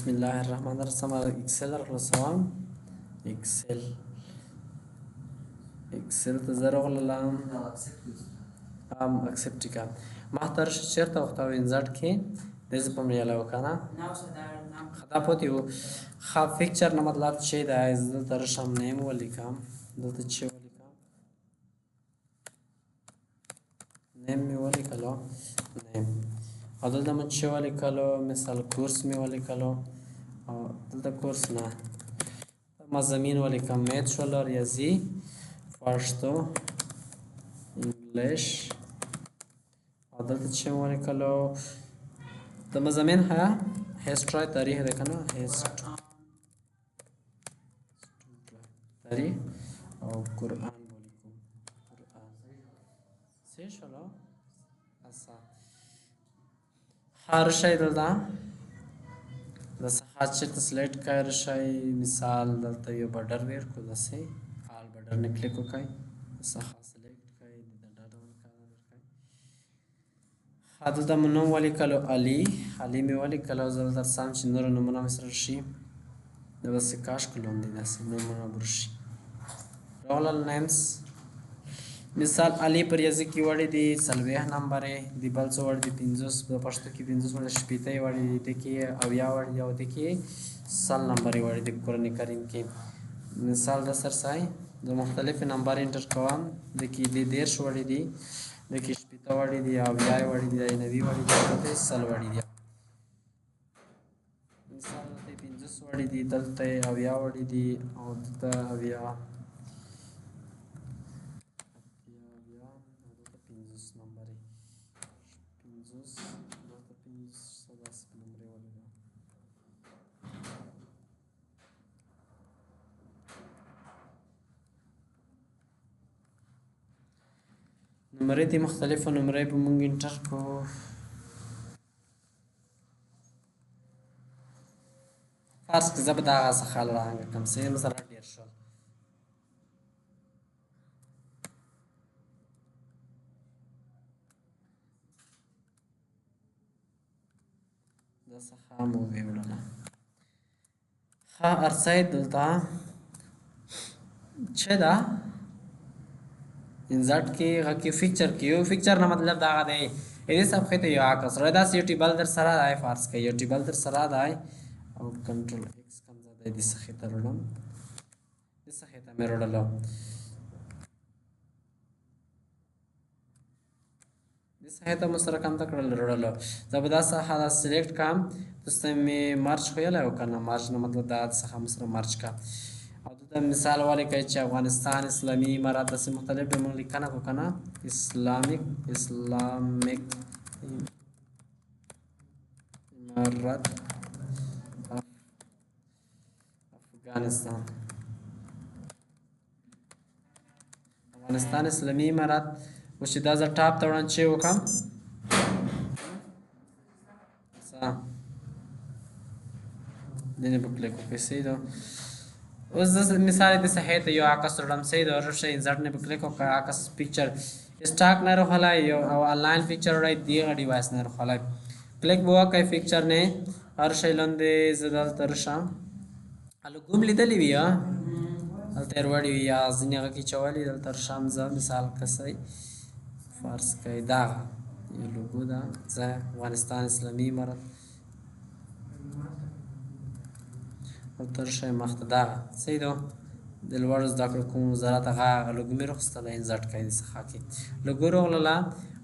Bismillahirrahmanirrahim. Excel خلاصون Excel ته زه راغلم accept کا ما ترش چیرته وخت او انزرټ کې د زه په مریاله وکنه خدا پوتی وو خا فیکچر نه مطلب چې دا زه ترشم نیم ولیکم دلته چې ولیکم نیم می ولیکلو نیم او دلته مې چې ولیکلو مثال کورس می ولیکلو او دلته کورس نه مضامین ولیکم میتھ شول ریاضی پښتو انګلیش او دلته چې مې ولیکلو د مضامین ها هیستوري تاریخ ده کنه تاریخ او قرآن ولیکم قرآن څه شولو اسا هر شی دلته د څخه چې سلیکټ کړئ شی مثال دلته یو بارډر ور کو دسه آل بارډر نه کلیک وکړئ څخه سلیکټ کړئ د ډاټا ون کړئ دلته نوم ولیکلو علي می ولیکلو زل در سم چې نور نمونه مسر شي د بس کاش کولم دي داسې نمونه برشي رول نیمز مثال علي پر یزه کې وړي دي سلوه نمبر دی بل څو وړي دي 50 په پښتو کې 50 وړي شپېته وړي دي کې او یا وړي او دي کې سل نمبر وړي دي قرآن کریم کې مثال د سر سای د مختلف نمبر انټر کوم د کې د 1.5 وړي دي د کې شپېته وړي دي او یا وړي دي 90 وړي دي او سل وړي دي مثال د 50 وړي دي دلته او یا وړي دي او دلته او یا نمبرې دي مختلفه نمبرې به مونږ انټر کو فرض که زه به دغه څخه راهنګ کم څه مثلا ډېر شول دا څخه مو ویوړله ښه ارسای دلته چې دا انزرټ کې غکی فیکچر کې یو فیکچر نه مطلب دا دی دې سب خته یو عکس را دا یو ټیبل در سره راي فارس کې یو ټیبل در سره راي او کنټرول ایکس کوم زده دې څخه ته وړم دې څخه ته مې وړلو دې څخه ته مسره کوم ته کړل وړلو زبردست حاله سلیکټ کام تاسو مې مارچ خو یې لا وکنه مارچ نه مطلب دا څخه مسره مارچ کا او د مثال والی کوي چې افغانستان اسلامي امارات داسې مختلف ډول لیکنه کو کنه اسلامیک امارات افغانستان اسلامي امارات و چې دا ز ټاپ ته وړاندې چې وکم دنه په کلیک وکړئ سیده اوس مثال د صحیح ته یو عکس وړم سید او شي انزرټ نه کلیک وکړه عکس پکچر سٹاک نه راخلای یو او آنلاین پکچر وړای دی ډیوایس نه راخلای کلیک بوا کوي پکچر نه هر شي لاندې زدل تر شام الو ګم لیدلې ویا تر وړي یا ځنیغه کی چوالي دل تر شام ز مثال کسي فارس کوي دا یو لوګو دا ز افغانستان اسلامي امارات تر شي مخته سیدو د لوړ زده کړو کوم وزارت هغه لوګو مې رخصتله انزرټ کوي څخه کې لوګو روغله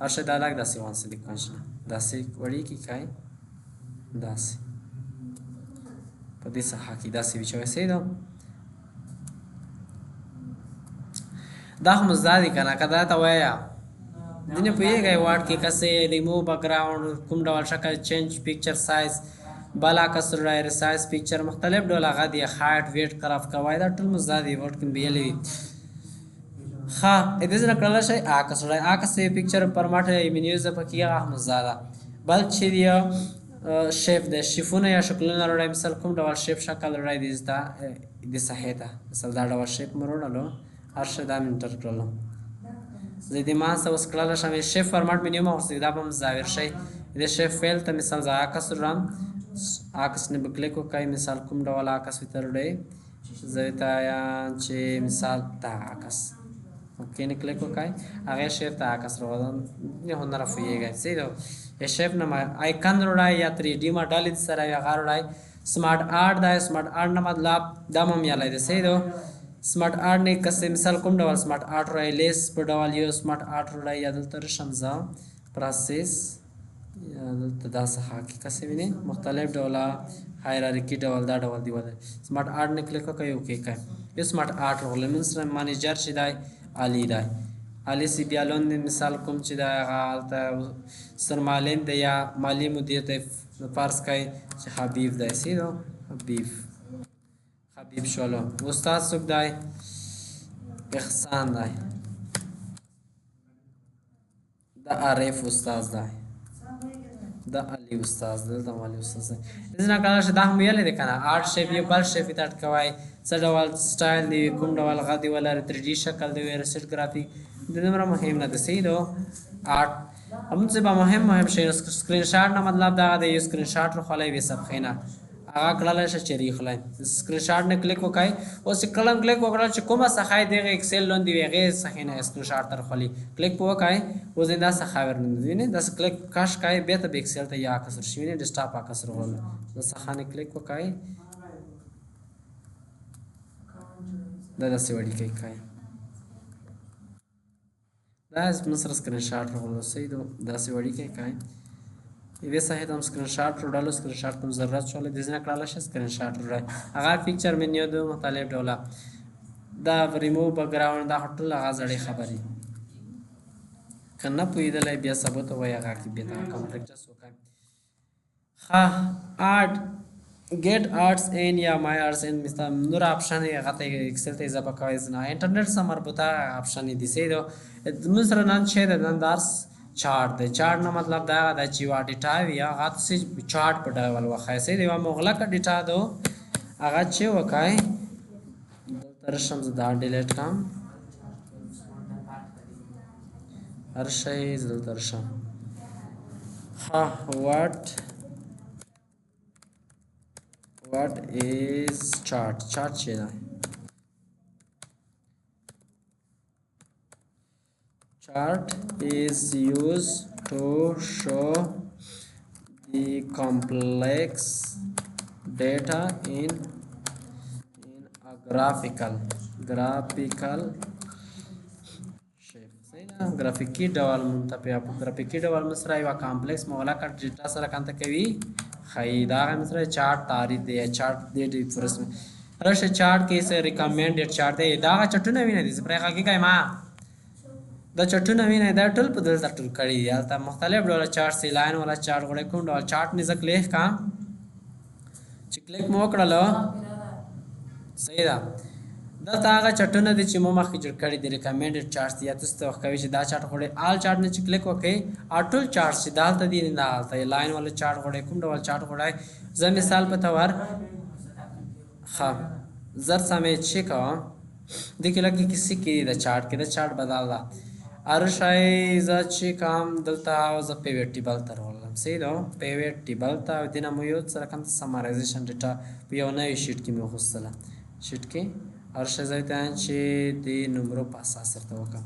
ارشه د الګ داسې وانس دي کنه داسې وړي کی کوي داسې په دې څخه کې داسې وچوي سیدو دا هم زادي کنه کدا ته وایا دنه پیږي واټ کې کسه ریموو بیک گراوند کوم ډول شکل چینج پکچر سایز بالا کسر رای رسایز پکچر مختلف ډول هغه دی هایټ ویټ کرف کوي دا ټول مزادي ورټ کوم بیلې ها دې سره کړل شي کسر رای کسه پکچر پرماټ ایمینیوز پکې هغه مزاده بل چې دی شیپ د شیفونه یا شکلونه لري مثال کوم ډول شیپ شکل لري د صحیح ده مثال دا ډول شیپ مرونلو هر څه دا انټر کړل زه دې ما څه وس کړل شمه شیپ فارمټ مینیمم او دا به مزاور شي د شیپ فیل ته مثال زه کسر رام عکس نه به کلیک وکړئ مثال کوم ډول عکس وي تر ډی زه ته وایم چې مثال دغه عکس اوکې نه کلیک وکړئ هغه شیپ ته عکس راوړم نه هنر فویږي سیدو یه شیپ نه آیکن وړای یا 3D ماډل سره یا غار وړای smart art دا smart art نه مطلب دا مم یالای د سیدو smart art نه کسه مثال کوم ډول smart art وړای لیس په ډول یو smart art وړای یا دلته شمزه پروسس یا دلته دا څه کی کسه ویني مختلف ډوله هایرارکی ډول دا ډول دی ول smart art نه کلیک وکړئ اوکې کړئ یو smart art ولمنس مانیجر شي دی علی دی علی سی بیالون مثال کوم چې دا غالته سرمالین دی یا مالی مدیر ته فرض کړئ چې حبیب دی سیدو حبیب شولو استاد څوک دی احسان دی دا عارف استاد دی دا علی استاد دلته علی استاد دی ځنه کله چې دا هم ویل دي کنه آرټ شیپ یو بل شیپ ته اٹکوي څه ډول سټایل دی کوم ډول غدي ولا 3D شکل دی ریسټ ګرافیک د نمبر مهم نه دی سیدو آرټ هم څه به مهم شي سکرین شاټ نه مطلب دا دی سکرین شاټ خلای وي سب خینه هغه کله شه چری خلای سکرین شاټ نه کلیک وکای او کلم کلیک وکړل چې کومه صحای دی ایکسل لون دی ویغه صحینه سکرین شاټ تر خلی کلیک وکای و زنده صحاور نه دی نه د کلیک کاش کای به ته ایکسل ته یا کسر شي نه ډیسکټاپ کسر ول د صحانه کلیک وکای دا د سوړی کای دا از مصر سکرین شاٹ رو سیدو دا سی وړي کې کای یوه صحیح تم سکرین شاٹ رو ډالو سکرین شاٹ کوم ضرورت شول د ځنه کړه شه سکرین شاٹ رو هغه پکچر منیو د مختلف ډوله دا ریموو بیک گراوند دا ټول هغه ځړې خبري کنه پویدلې بیا ثبوت وای هغه کې به دا کمپلیټس وکای ها آرټ gate arts N या my arts N مثلا نور آپشن هغه ته ایکسل ته اضافه کوي نه انټرنیټ سره مربوطه آپشن دي سي دو مثلا نن شه د درس چارت دی چارت نه مطلب دا د چې وا ډیټا یا هغه څه چارت په ډول وخای سي دی مغلق ډیټا دو هغه چې وکای تر شمز دا ډیلیټ کام هر شی زل تر شم ها what is chart چه ده chart is used to show the complex data in a graphical shape ग्राफिकी ډول منتپه په ग्राफिकी ډول مسره یو کمپلیکس مولا کا ډیټا سره کانته کوي خیدا مثلا چارت تعریف دی چارت دی فرس رشه چارت کې سه ریکمندډ چارت دی دا چټونه ویني دي پرې هغه کې ما دا چټونه ویني دا ټول په دلته ټول کړی یا ته مختلف ډول چارت سی لاین والا چارت غوړې کوم ډول چارت نه ځکه لیک کا چې کلیک مو کړلو صحیح ده دا هغه چټونه دي چې مو مخکې جوړ کړی دي ریکمندډ چارت یا تاسو ته کوي چې دا چارت غوړې آل چارت نه چې کلیک وکړي اټول چارت چې دالته دي نه دالته لاین والا چارت غوړې کوم ډول چارت غوړای زه مثال په تور ها زر سمې چې کا د کله کې کسی کې د چارت کې د چارت بدل ار شای ز چې کام دلته ز پیوټ ټیبل تر ولم سیدو پیوټ ټیبل ته دینه مو یو سره کوم سمرایزیشن ډیټا په یو نوې شیټ کې مو خوستله شیټ کې هر شي ځایته چې د نمبر په اساس سره وکړه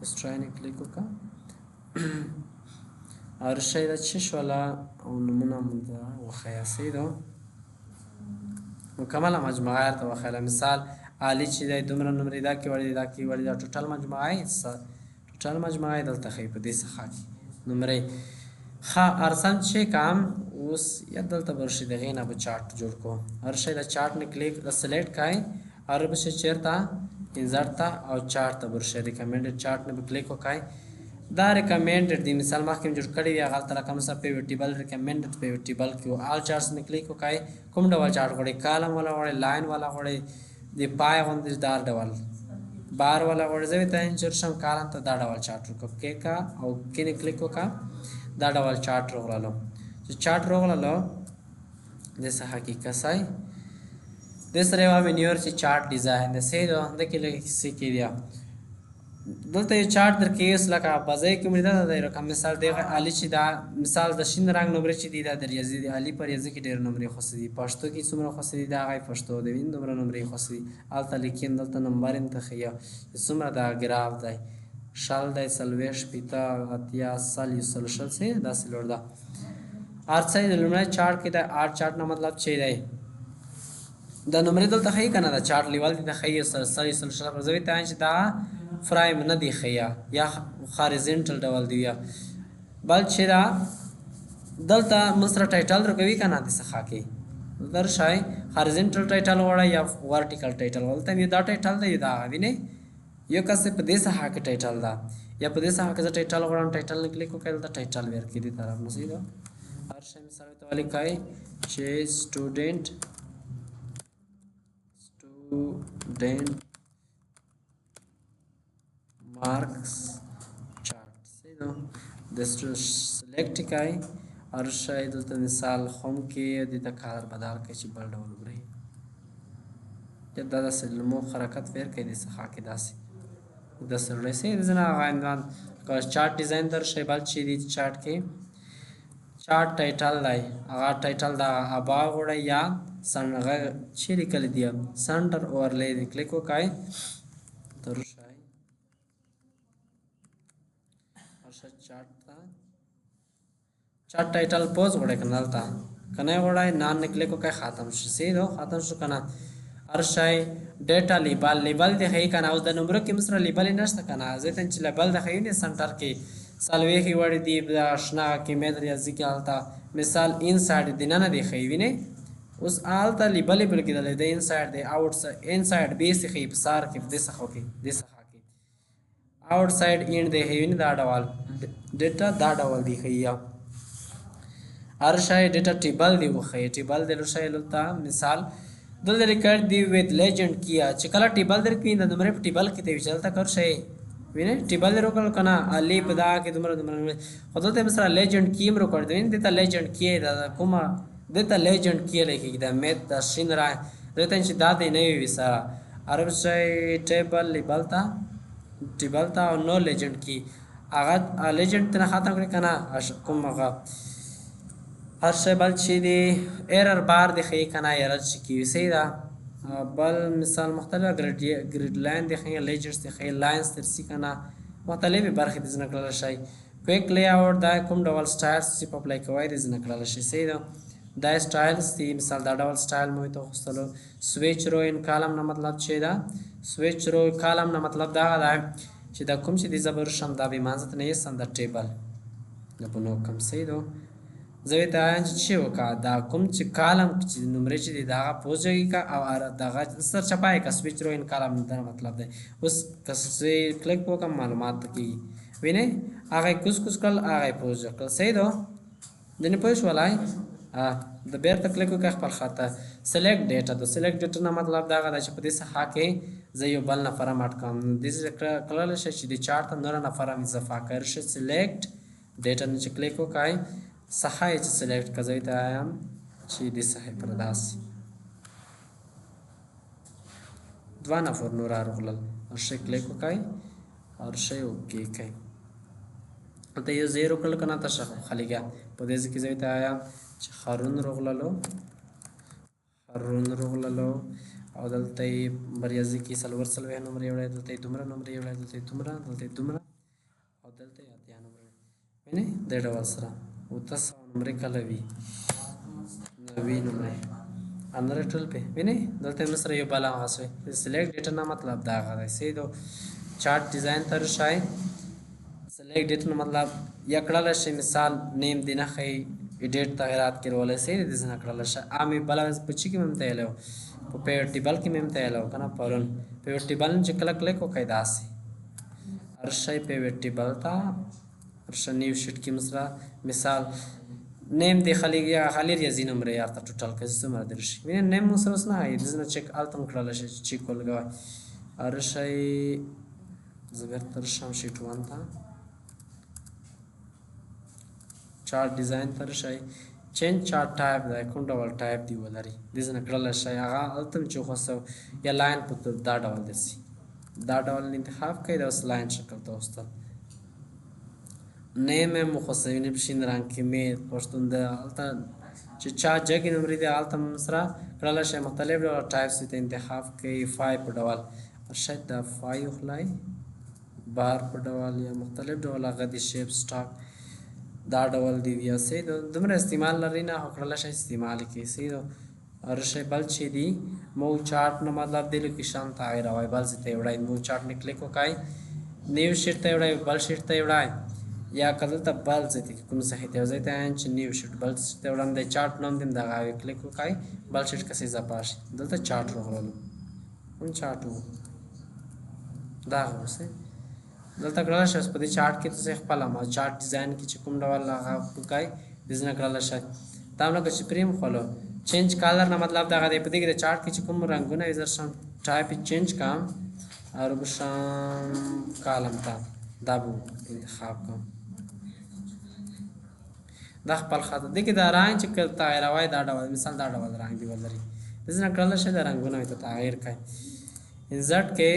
استراین کلیک وکړه هر شي د چې شولا او نمونه مونږ وخیا سیدو مکمله مجموعه ته وخیله مثال عالی چې د دومره نمبر دا کې وړي دا کې وړي دا ټوټل مجموعه دلته خې په دې څخه نمبر ها ارسم چې کام اوس یا دلته ورشي دغه نه به چارت جوړ کو هر شي د چارت نه کلیک سلیکټ کای هر به شي چیرته انسرت تا او چارت ته ورشي ریکمندډ چارت نه کلیک وکای دا ریکمندډ دی مثال مخکې جوړ کړی یا غلط رقم سره پیوټ ټیبل ریکمندډ پیوټ ټیبل کې آل چارتس نه کلیک وکای کوم ډول چارت غوړي کالم ولا غوړي لاین ولا غوړي دی پای غوندې دار ډول بار ولا غوړي زوی ته انچر شم کالم ته دا ډول چارت وکړه کې کا او کې کلیک وکړه دا ډول چارت راغلو چې چارت راغلو د څه حقیقت سای د سره وا وینیور چې چارت ډیزاین د سه د کې لږ څه کې دی دلته یو چارت درکې اوس لکه بځای کې مې دا دی رقم مثال دغه علي چې دا مثال د شین رنګ نمرې چې دي دا د ریاضي د علي په ریاضي کې ډېر نمرې خوښې دي پښتو کې څومره خوښې دي دا هغه پښتو د وین دومره نمرې خوښې دي هلته لیکین دلته نمبر انتخیا څومره دا ګراف دی شل دی څلوېښت شپېته اتیا سل یو سل شل سي داسې لوړ ده هر څه د لومړی چارت کې د آر چارت نه مطلب چې دی د نمرې دلته ښیي که نه د چارت لیول دي د ښیي سل یو سل شل پر زه ته چې دا فرایم نه دی ښیه یا خارزنټل ډول دی یا بل چې دا دلته موږ سره ټایټل درکوي که نه د څخه کې درشئ خارزنټل ټایټل غواړئ یا ورټیکل ټایټل دلته یو دا ټایټل دی دا وینئ یو کس په دې ساحه کې ټایټل ده یا په دې ساحه کې زه ټایټل غواړم ټایټل نه کلیک وکړئ دلته ټایټل ورکړي دې طرف نه صحیح ده هر شی مثال ته ولیکئ چې سټوډنټ marks chart صحیح ده د سلیکټ کړئ هر شی دلته مثال هم کې د کلر بدل کړئ چې بل ډول وګورئ دا داسې مخ حرکت ور کوي د څخه کې داسې د سره سي د نه غاندان که چارت ډیزاین در شی بل چې دی چارت کې چارت ټایټل دی هغه ټایټل دا ابا وړي یا څنګه چې لیکل دی سنټر اورلې دی کلیک وکای تر شای ارشد چارت ټایټل پوز وړي کنه تا کنه وړای نان کلیک وکای ختم شي سي دو ختم شو کنه ارشای ډیټا لیبل دی هي کنه اوس د نمبر کې مصر لیبل نشته کنه ځکه چې لیبل د خېونه سنټر کې سالوي هي وړي دی د آشنا کې مې ریاضي کې حالت مثال ان سایډ دینه دی خېوینه اوس آلته لیبل بل کې د ان سایډ دی اوټ ان سایډ بیس خې بسار کې د سخو کې د سخا کې اوټ سایډ ان دی هېونه دا ډول ډیټا دا ډول دی خېیا ارشای ډیټا ټیبل دی وخې ټیبل د لشای لتا مثال دلته ریکارډ دی وذ لیجند کیا چې کله ټیبل درکې د نمبر په ټیبل کې دی چلتا کر شي وینه ټیبل روکل کنه الی پدا کې دمر خدای ته مثلا لیجند کیم ریکارډ دی دته لیجند کی دا کومه دته لیجند کی لیکي دا میت د شین را دته چې دا دی نه وي سره عرب شي ټیبل لیبلتا ټیبلتا او نو لیجند کی هغه لیجند ته ختم کړی کنه کومه هر شی بل چې دی ایرر بار دی خې کنه ایرر چې کی وسی دا بل مثال مختلف گریډ لاین دی خې لیجرز دی خې لاینز ترسي کنه مختلفه برخې د ځنه کړل شي کویک لی اوټ دا کوم ډول سټایلز چې په اپلای کوي د ځنه کړل شي سي دا سټایلز دی مثال دا ډول سټایل مو ته خستلو سویچ رو ان کالم نه مطلب چې دا سویچ رو کالم نه مطلب دا چې دا کوم چې د زبر شم دا به مانځت نه یې سند ټیبل د بنو کم سي دو زوی ته چې وکا دا کوم چې کالم چې نمبر چې دا پوزږي کا او دغه سر چپای کا سویچ رو ان کالم دا مطلب دی اوس کسې کلیک وکم معلومات کی وینه هغه کوس کل هغه پوز کړ صحیح دو دنه پوښ ولای د بیر ته کلیک وکړ خپل خاطر سلیکټ ډیټا د سلیکټ ډیټا نه مطلب دا غدا چې په دې څخه کې زه یو بل نفر ماټ کوم د دې کلل شي چې د چارت نور نفر اضافه کړ شي سلیکټ ډیټا نه کلیک وکای صحه چې سلیکټ کزوي ته آیم چې د صحه پر داسي دوه نفر نور راغلل او شي کلیک وکای او شي اوکې کوي ته یو زیرو کل کنه تاسو خالیګه په دې کې زوي ته آیم چې خارون رغللو او دلته بریازي کې سلور سلوه نمبر یو دلته دومره نمبر یو دلته دومره او دلته اتیا نمبر ویني د ډول سره او تاسو نمبر کله وی نوی نمبر اندر ټول په ویني دلته مصر یو بالا غاسوي سلیکټ ډیټا نه مطلب دا غواړي سیدو چارت ډیزاین تر شای سلیکټ ډیټا نه مطلب یا کړل شي مثال نیم دی نه خي ایډیټ تغیرات کړول شي د ځنه کړل شي عامي بل پچی کې ممته له په پیوټیبل کې ممته له کنه پرون پیوټیبل چې کله کلیک وکای داسي ارشای پیوټیبل تا ارشا نیو شیټ کې مثال نیم دی خالی ریاضی نمبر یا تا ټوټل کې څومره درشي ویني نیم مو سره نه هي د ځنه چک التم کړل شي چیک ولګا ارشای زبر تر شام شیټ 1 تا چارت ډیزاین تر شي چینج چارت ټایپ دا کوم ډول ټایپ دی ولري د ځنه کړل شي هغه التم چې خو یا لاین په دا ډول دسی دا ډول انتخاب کړئ دا اوس لاین شکل ته وستل نیم مخصوصین بشین رنګ کې مې پښتون د هلته چې چا جګې نمرې دي هلته سره کړلی شئ مختلف ډول ټایپس ته انتخاب کړئ فای په ډول شاید دا فای وخلئ بار په ډول یا مختلف ډول هغه د شیپ سټاک دا ډول دی یا صحیح ده دومره استعمال لري نه خو کړلی شئ استعمال کړئ صحیح ده اور شی بل چې دی مو چارت نه مطلب دی لوکیشن تغیروئ بل ځای ته یې وړئ مو چارت نه کلیک وکړئ نیو شیټ ته یې وړئ بل شیټ ته یې وړئ یا که دلته بل ځای ته کوم ځای ته یو ځای ته چې نیو شیټ بل ځای ته وړم د چارت نوم دی دغه کلیک وکړئ بل شیټ کسې اضافه شي دلته چارت راغلو کوم چارت و دغه اوسئ دلته کړلی شئ په دې چارت کې تاسې خپله چارت ډیزاین کې چې کوم ډول هغه وکړئ ډیزاین کړلی شئ دا هم لکه چې پریم خولو چینج کالر نه مطلب دغه دی په دې کې د چارت کې چې کوم رنګونه وي زه شم ټایپ چینج کړم او بشم کالم ته دا به انتخاب کړم دا خپل خاطر دی کې دا رنګ چې تغیروئ دا ډول مثال دا ډول رنګ دی ولري ډیزاین کړلی شئ دا رنګونه وي ته تغیر کړئ انزرټ کې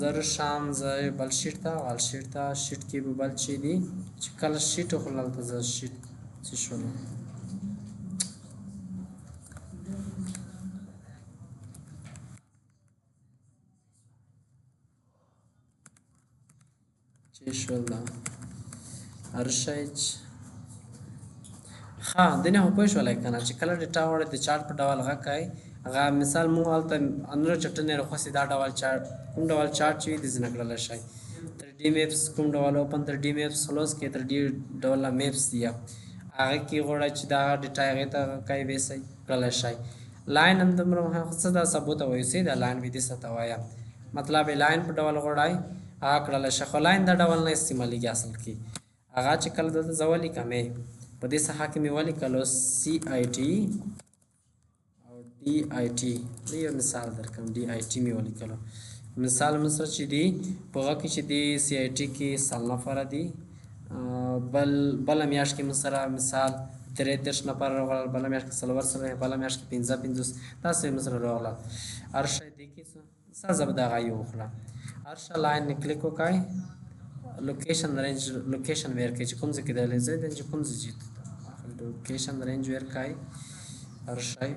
زر شام زه بل شیټ ته وال شیټ ته شیټ کې به بل چې دي چې کله شیټ وخورل ته زه شیټ څه شولو چې شول دا هر شی ها دنه هو پوه شولای که نه چې کله ډیټا وړئ د چارت په ډول هغه کوئ هغه مثال مو هلته اندرو چټنې راخوستې دا ډول چارت کوم ډول چارت چې وي ډیزاین کړلی شئ تر ډي میپس کوم ډول اوپن تر ډي میپس کلوز کې تر ډي ډوله میپس دي هغه کې غواړئ چې دا ډیټا هغې ته کوئ ویسئ کړلی شئ لاین هم دومره څه دا ثبوت وایو صحیح دا لاین وي دې څه ته وایه مطلب یې لاین په ډول غواړئ هغه کړلی شئ خو لاین دا ډول نه استعمالیږي اصل کې هغه چې کله دلته زه ولیکم په دې ساحه کې مې ولیکلو سی آی ټي او ډي آی ټي یو مثال درکړم ډي آی ټي مې ولیکلو مثال مصر چې دی په هغه کې چې دی سی آی ټي کې سل نفره دي بله میاشت کې سره مثال 33 نفر راغلل بله میاشت کې څلور سره بله میاشت کې 50 داسې سره راغلل هر شی دی کې څه زه به دغه یې وخورم هر شی لاین نه کلیک وکړئ لوکیشن رینج لوکیشن ویر کوي چې کوم ځای کې دی ځای دی چې کوم ځای چې لوکیشن رینج ویر کوي هر شی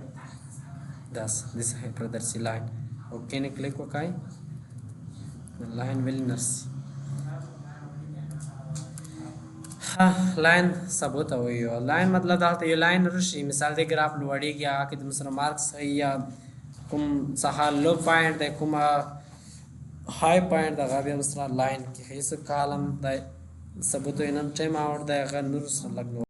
داسې داسې پر درسي لاین اوکې نه کلیک وکړئ لاین ویل نرسي ها لاین ثبوت وایو لاین مطلب دا ته یو لاین راشي مثال دی ګراف لوړیږي هغه کې د مثلا مارکس یا کوم څخه لو پوینټ دی کومه های پوینټ دغه بیا مثلا لاین کې هیڅ کالم دی ثبوت وینم ټایم آور دی هغه نور سره لګ